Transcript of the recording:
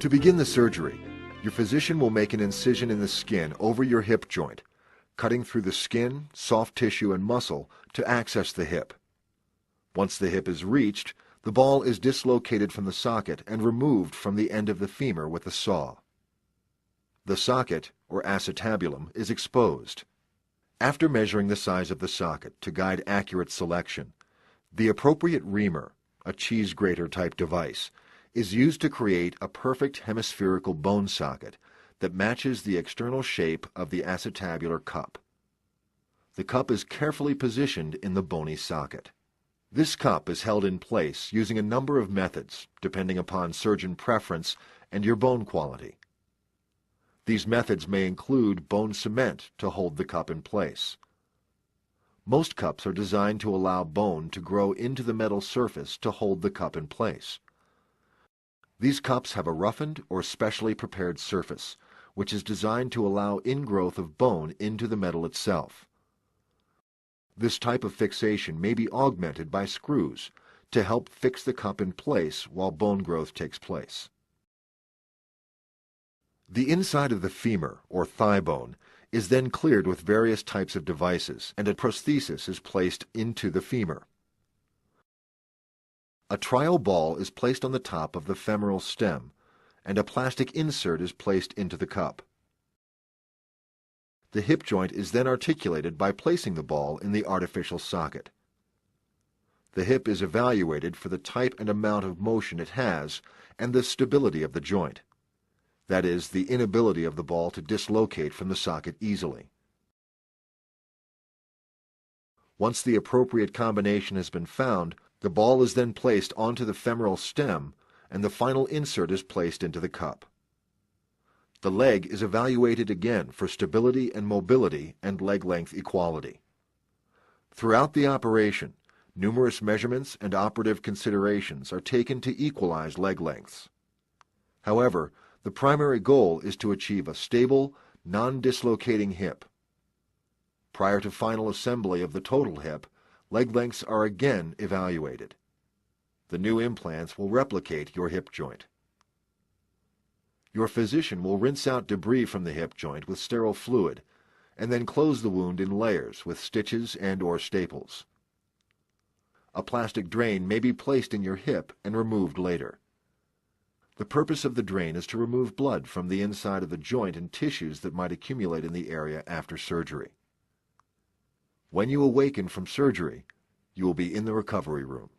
To begin the surgery, your physician will make an incision in the skin over your hip joint, cutting through the skin, soft tissue, and muscle to access the hip. Once the hip is reached, the ball is dislocated from the socket and removed from the end of the femur with a saw. The socket, or acetabulum, is exposed. After measuring the size of the socket to guide accurate selection, the appropriate reamer, a cheese grater type device, is used to create a perfect hemispherical bone socket that matches the external shape of the acetabular cup. The cup is carefully positioned in the bony socket. This cup is held in place using a number of methods depending upon surgeon preference and your bone quality. These methods may include bone cement to hold the cup in place. Most cups are designed to allow bone to grow into the metal surface to hold the cup in place. These cups have a roughened or specially prepared surface, which is designed to allow ingrowth of bone into the metal itself. This type of fixation may be augmented by screws to help fix the cup in place while bone growth takes place. The inside of the femur, or thigh bone, is then cleared with various types of devices, and a prosthesis is placed into the femur. A trial ball is placed on the top of the femoral stem, and a plastic insert is placed into the cup. The hip joint is then articulated by placing the ball in the artificial socket. The hip is evaluated for the type and amount of motion it has and the stability of the joint. That is, the inability of the ball to dislocate from the socket easily. Once the appropriate combination has been found, the ball is then placed onto the femoral stem and the final insert is placed into the cup. The leg is evaluated again for stability and mobility and leg length equality. Throughout the operation, numerous measurements and operative considerations are taken to equalize leg lengths. However, the primary goal is to achieve a stable, non-dislocating hip. Prior to final assembly of the total hip, leg lengths are again evaluated. The new implants will replicate your hip joint. Your physician will rinse out debris from the hip joint with sterile fluid and then close the wound in layers with stitches and/or staples. A plastic drain may be placed in your hip and removed later. The purpose of the drain is to remove blood from the inside of the joint and tissues that might accumulate in the area after surgery. When you awaken from surgery, you will be in the recovery room.